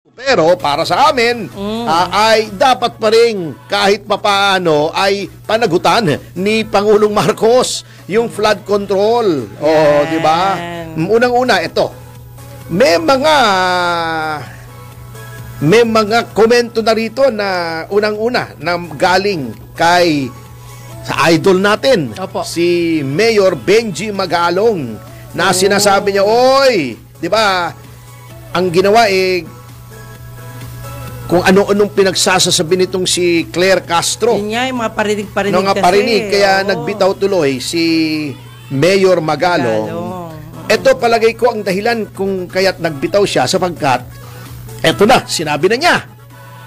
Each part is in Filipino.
Pero para sa amin, ay dapat pa rin kahit papaano ay panagutan ni Pangulong Marcos yung flood control. O, di ba? Unang-una, ito. May mga komento na rito na unang-una na galing kay sa idol natin, Opo. si Mayor Benji Magalong, na sinasabi niya, oy, di ba, ang ginawa kung ano-anong pinagsasasabi nitong si Claire Castro. Yun nga, yung mga parinig-parinig Mga kasi. parinig, kaya Oo. nagbitaw tuloy si Mayor Magalong. Ito palagay ko ang dahilan kung kaya't nagbitaw siya sapagkat eto na, sinabi na niya.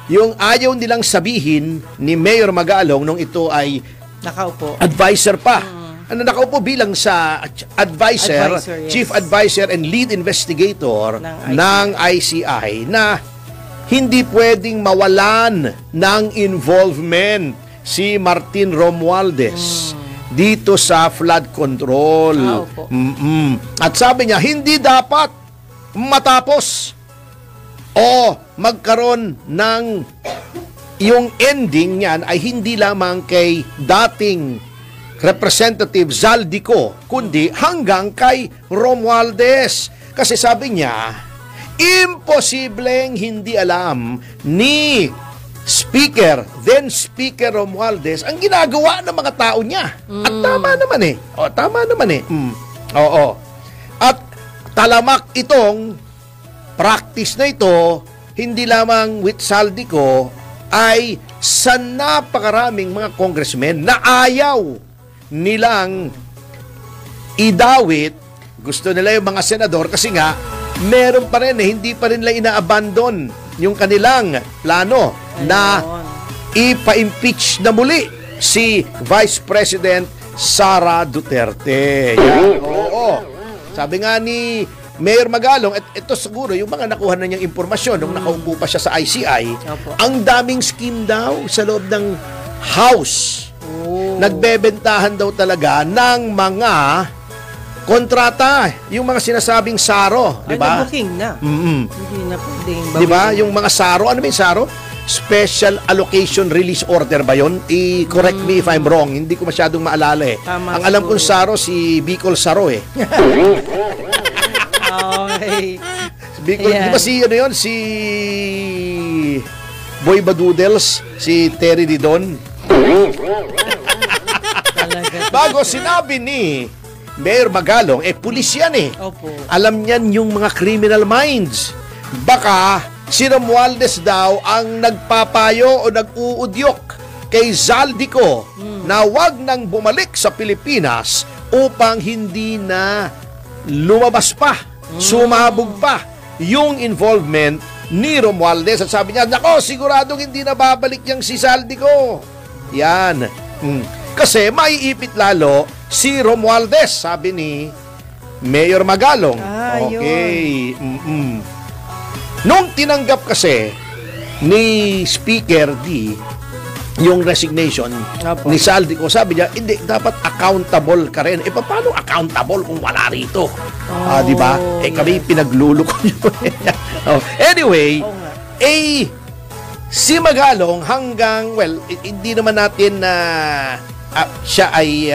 Yung ayaw nilang sabihin ni Mayor Magalong nung ito ay Nakaupo. advisor pa. Ano, nakaupo bilang sa advisor, Advisor, yes. chief advisor and lead investigator ng ICI na hindi pwedeng mawalan ng involvement si Martin Romualdez dito sa flood control. Opo. At sabi niya, hindi dapat matapos o magkaroon ng yung ending niyan ay hindi lamang kay dating Representative Zaldico, kundi hanggang kay Romualdez. Kasi sabi niya, imposibleng hindi alam ni then Speaker Romualdez ang ginagawa ng mga tao niya. At tama naman eh. Tama naman eh. Oo. At talamak itong practice na ito, hindi lamang with Zaldico, ay sa napakaraming mga congressmen na ayaw nilang idawit. Gusto nila yung mga senador kasi nga meron pa rin hindi pa rin nila ina-abandon yung kanilang plano na ipa-impeach na muli si Vice President Sara Duterte. Yan, oo. Sabi nga ni Mayor Magalong, ito siguro yung mga nakuha na niyang impormasyon nung nakaupo pa siya sa ICI, ang daming scheme daw sa loob ng House. Nagbebentahan daw talaga ng mga kontrata, yung mga sinasabing SARO, di ba? Booking na. Hindi na pwedeng bawin. Di ba? Yung mga SARO, ano ba yung SARO? Special Allocation Release Order ba yun? I-correct me if I'm wrong. Hindi ko masyadong maalala eh. Tama, ang alam kong SARO, si Bicol Saro eh. Okay. Bicol, di ba si, ano yun? Si Boy Badoodles, si Terry Didon. Bago sinabi ni Mayor Magalong, pulis yan eh. Opo. Alam niyan yung mga criminal minds. Baka si Romualdez daw ang nagpapayo o nag-uudyok kay Zaldico na wag nang bumalik sa Pilipinas upang hindi na lumabas pa, sumabog pa yung involvement ni Romualdez. At sabi niya, nako, siguradong hindi na babalik yung si Zaldico. Yan. Kasi maiipit lalo si Romualdez, sabi ni Mayor Magalong. Okay. Nung tinanggap kasi ni Speaker D yung resignation ni Zaldico, sabi niya, hindi, dapat accountable ka rin. Paano accountable kung wala rito? Di ba? Kami pinagluloko yun. Anyway, si Magalong hanggang, hindi naman natin na siya ay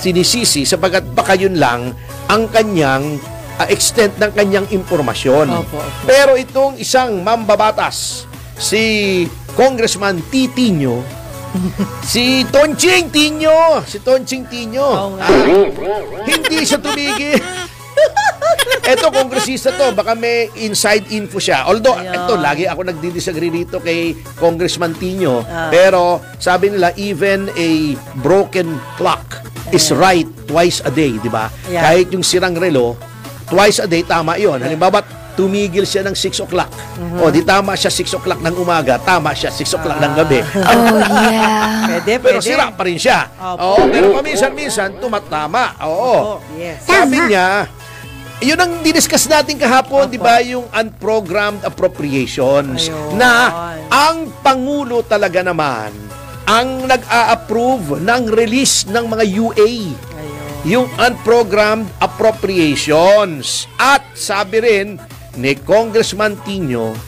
sinisisi sapagkat baka yun lang ang kanyang extent ng kanyang impormasyon. Pero itong isang mambabatas, si Congressman Titinho, si Tonching Tinyo, hindi siya tumigil. Eto, kongresista to, baka may inside info siya. Although, ito, lagi ako nagdi-disagree dito kay Congressman Tinyo. Pero, sabi nila, even a broken clock is right twice a day, di ba? Kahit yung sirang relo, twice a day, tama yun. Halimbawa, tumigil siya ng 6 o'clock. O, di tama siya 6 o'clock ng umaga, tama siya 6 o'clock ng gabi. Oh, yeah. Pero sira pa rin siya. Pero paminsan-minsan, tumatama. Yes. Sabi niya, yun ang diniscuss natin kahapon, di ba, yung unprogrammed appropriations. Na ang Pangulo talaga naman ang nag-a-approve ng release ng mga UA. Yung unprogrammed appropriations. At sabi rin ni Congressman Tinyo,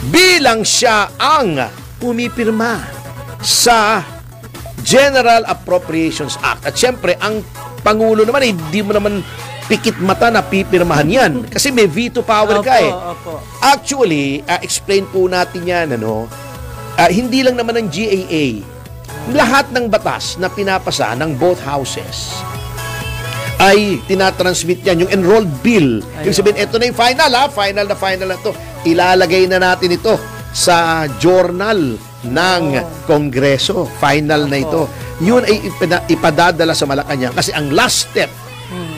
bilang siya ang pumipirma sa General Appropriations Act. At syempre, ang Pangulo naman, hindi mo naman pikit mata na pipirmahan yan. Kasi may veto power ka eh. Opo. Actually, explain po natin yan, hindi lang naman ng GAA. Lahat ng batas na pinapasa ng both houses ay tinatransmit yan. Yung enrolled bill. Yung sabihin, ito na yung final final na to. Ilalagay na natin ito sa journal ng Kongreso. Final na ito. Yun ay ipadadala sa Malacanang. Kasi ang last step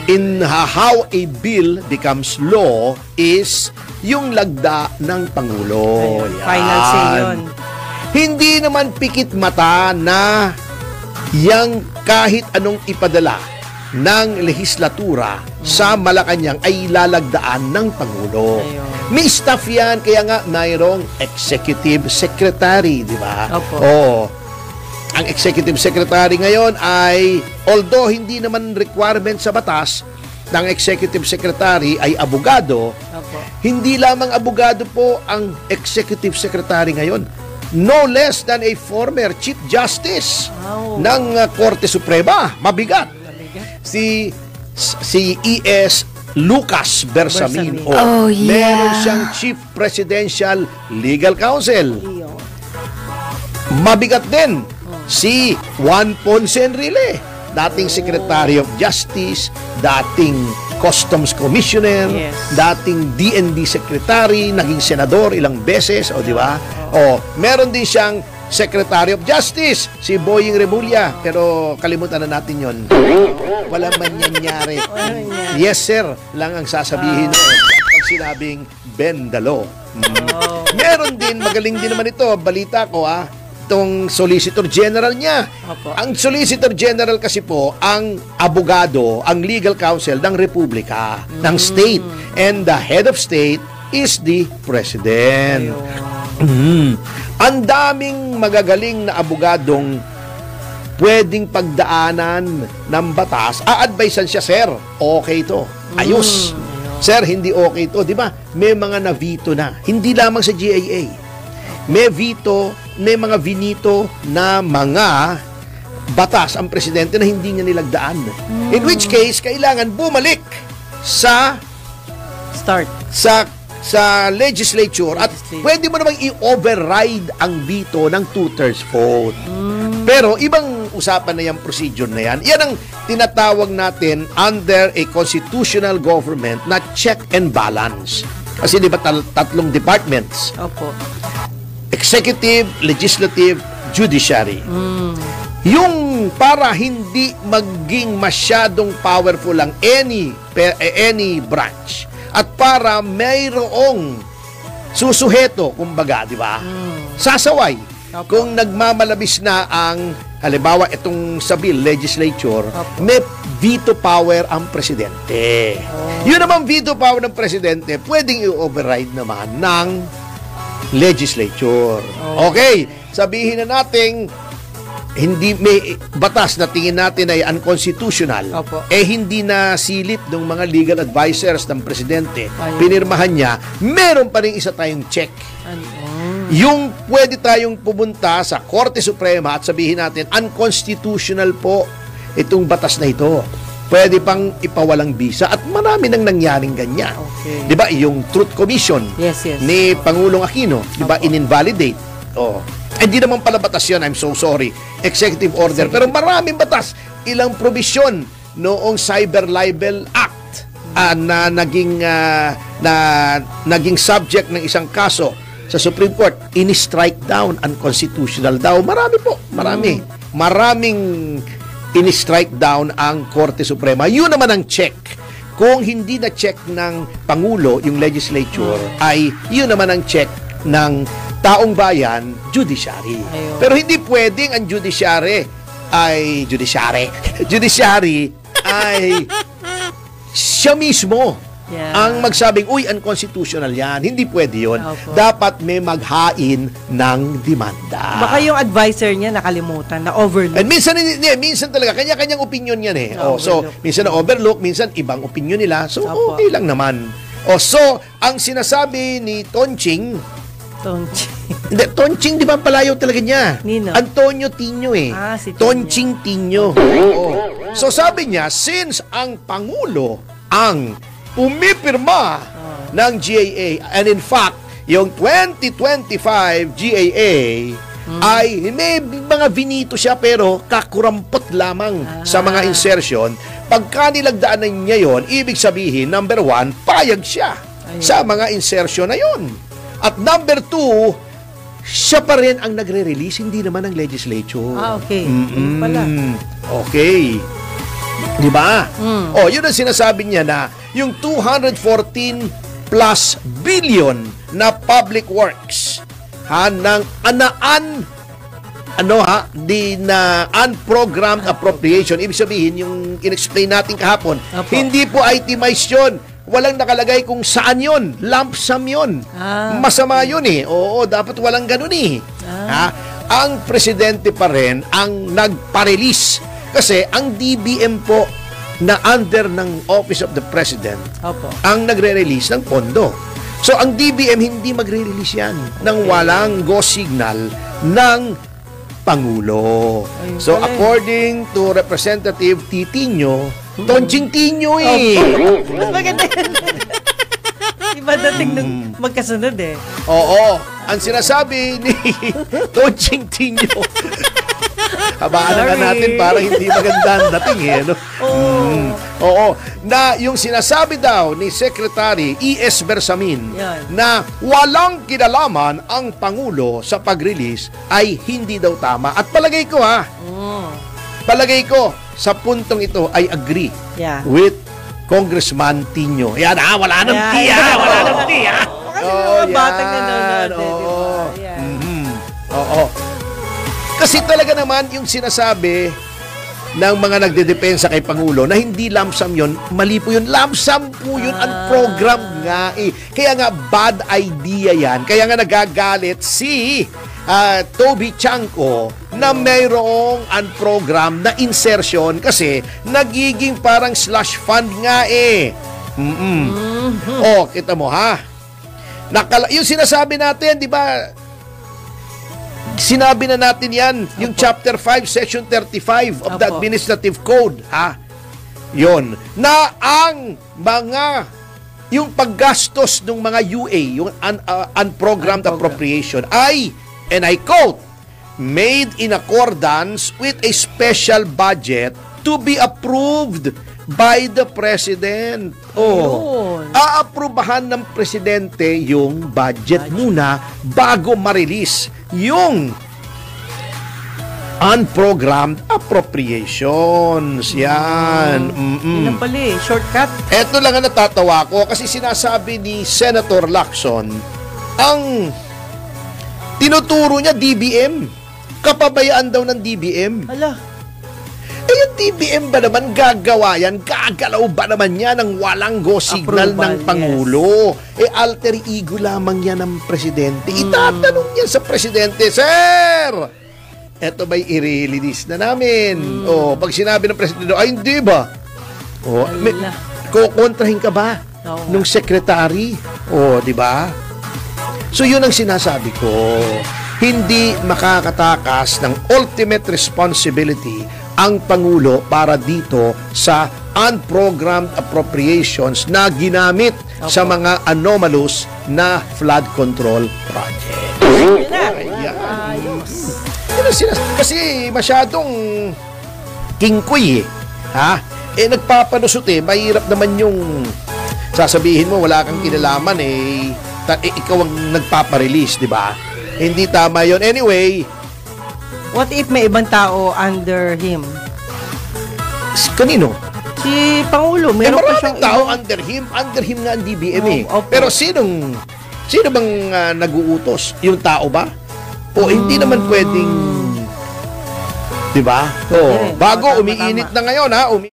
in how a bill becomes law is yung lagda ng Pangulo. Ayun, final say yun. Hindi naman pikit mata na yang kahit anong ipadala ng lehislatura sa Malacanang ay lalagdaan ng Pangulo. Ayun. May staff yan, kaya nga mayroong executive secretary, di ba? Opo. Oo. Ang executive secretary ngayon ay, although hindi naman requirement sa batas, ng executive secretary ay abogado, Opo. hindi lamang abogado po ang executive secretary ngayon. No less than a former Chief Justice ng Korte Suprema. Mabigat. Si E.S. Lucas Bersamin. Oh, yeah. Meron siyang Chief Presidential Legal Counsel. Mabigat din si Juan Ponce Enrile, dating Secretary of Justice, dating Customs Commissioner, Yes. dating DND Secretary, naging senador ilang beses, di ba? Meron din siyang Secretary of Justice, si Boying Remulla, pero kalimutan na natin yon. Wala man nangyari. Yes, sir, lang ang sasabihin pag sinabing bend the law. Meron din, magaling din naman ito, balita ko itong Solicitor General niya. Opo. Ang Solicitor General kasi po, ang abogado, ang legal counsel ng Republika, ng state. And the head of state is the President. Ang daming magagaling na abogadong pwedeng pagdaanan ng batas. A-advisean siya, sir, okay ito. Ayos. Sir, hindi okay ito. Di ba? May mga na-veto na. Hindi lamang sa GAA. May veto, may mga vinito na mga batas ang presidente na hindi niya nilagdaan. In which case, kailangan bumalik sa legislature at pwede mo namang i-override ang veto ng 2/3 vote. Pero ibang usapan na yung procedure na yan. Yan ang tinatawag natin under a constitutional government na check and balance. Kasi di ba tatlong departments? Opo. Executive, Legislative, Judiciary. Yung para hindi maging masyadong powerful ang any branch at para mayroong susuheto, kumbaga, di ba? Sasaway. Kung nagmamalabis na ang, halimbawa, itong sa bill, legislature, may veto power ang presidente. Yun naman veto power ng presidente, pwedeng i-override naman ng legislature. Okay, sabihin na natin hindi may batas na tingin natin ay unconstitutional. Opo. Hindi na silip ng mga legal advisors ng presidente. Pinirmahan niya, meron pa rin isa tayong check. Yung pwede tayong pumunta sa Korte Suprema at sabihin natin, unconstitutional po itong batas na ito. Pwede pang ipawalang bisa at marami nang nangyaring ganyan. Okay. Di ba? Yung Truth Commission Yes. ni Pangulong Aquino, di ba, in-invalidate. Hindi naman pala batas yun, I'm so sorry. Executive order. Pero maraming batas. Ilang provision noong Cyber Libel Act na naging subject ng isang kaso sa Supreme Court, ini-strike down, unconstitutional daw. Marami po, marami. Maraming ini-strike down ang Korte Suprema. Yun naman ang check. Kung hindi na check ng Pangulo, yung legislature, ay yun naman ang check ng taong bayan, judiciary. Ayun. Pero hindi pwedeng ang judiciary ay siya mismo ang magsabing, uy, unconstitutional yan. Hindi pwede yun. Opo. Dapat may maghain ng demanda. Baka yung advisor niya nakalimutan, na-overlook. And minsan talaga, kanya-kanyang opinion yan eh. So, Na-overlook. minsan na-overlook, minsan ibang opinion nila. So, Opo. okay lang naman. So, ang sinasabi ni Tonching Tonching. Hindi, Tonching, di ba ang palayaw talaga niya? Nino? Antonio Tino eh. Si Tino. Tonching Tino. Oo. So sabi niya, since ang Pangulo ang pumipirma ng GAA, and in fact, yung 2025 GAA ay may mga vinito siya pero kakurampot lamang sa mga insertion. Pagka nilagdaanan niya yon, ibig sabihin, number 1, payag siya sa mga insertion na yon. At number 2, siya pa rin ang nagre-release, hindi naman ang legislature. Okay. Yun pala. Okay. Di ba? O, yun ang sinasabi niya na yung 214 plus billion na public works ng unprogrammed appropriation. Ibig sabihin, yung in-explain natin kahapon, Opo. hindi po itemized yun. Walang nakalagay kung saan yun. Lump sum yun. Masama yun eh. Oo, dapat walang ganun eh. Ang presidente pa rin ang nagpa-release. Kasi ang DBM po na under ng Office of the President ang nagre-release ng pondo. So, ang DBM hindi magre-release yan ng walang go signal ng Pangulo. So, according to Representative Titinho, Tonching Tinyo eh. Mas maganda yan. Iba dating nung magkasunod eh. Oo. Ang sinasabi ni Tonching Tinyo, habaan na natin para hindi maganda ang dating eh. No? Oo. Na yung sinasabi daw ni Secretary E.S. Bersamin na walang kinalaman ang Pangulo sa pag-release ay hindi daw tama. At palagay ko sa puntong ito ay agree with Congressman Tinyo. Yan wala nang tiya. Wala nang tiya. Kasi mga batang nanonood eh, di ba? Oo. Kasi talaga naman yung sinasabi ng mga nagdedepensa kay Pangulo na hindi lump sum yun, mali po yun. Lump sum po yun, unprogrammed nga eh. Kaya nga bad idea yan. Kaya nga nagagalit si Toby Chanco na mayroong unprogrammed na insertion kasi nagiging parang slush fund nga eh. Oh, kita mo ha? Yung sinasabi natin, di ba? Sinabi na natin yan, yung Chapter 5, Section 35 of the Administrative Code, ha? Yon. Na ang mga, yung paggastos ng mga UA, yung unprogrammed appropriation, ay, and I quote, made in accordance with a special budget to be approved by the President. Aaprubahan ng Presidente yung budget muna bago ma-release yung unprogrammed appropriations. Yan. Yun na pala eh, shortcut. Eto lang ang natatawa ko kasi sinasabi ni Senator Lacson, ang tinuturo niya DBM. Kapabayaan daw ng DBM. Hala. Yung DBM ba naman gagawa yan? Gagalaw ba naman yan ng walang go signal ng Pangulo? Alter ego lamang yan ng Presidente. Itatanong yan sa Presidente, Sir! Eto ba'y i-release na namin? Pag sinabi ng Presidente, ay hindi ba? Kukontrahin ka ba nung Secretary? Di ba? So yun ang sinasabi ko. Hindi makakatakas ng ultimate responsibility ang Pangulo para dito sa unprogrammed appropriations na ginamit sa mga anomalous na flood control project. Kasi masyadong kingkoy nagpapanusot mahirap naman yung sasabihin mo wala kang kinalaman ikaw ang nagpaparelease, di ba? Hindi tama yon. Anyway, what if may ibang tao under him? Kanino? Si Pangulo. Meron pa siyang tao under him. Under him nga ang DBM Pero sino bang nag-uutos? Yung tao ba? Hindi naman pwedeng, di ba? Bago umiinit na ngayon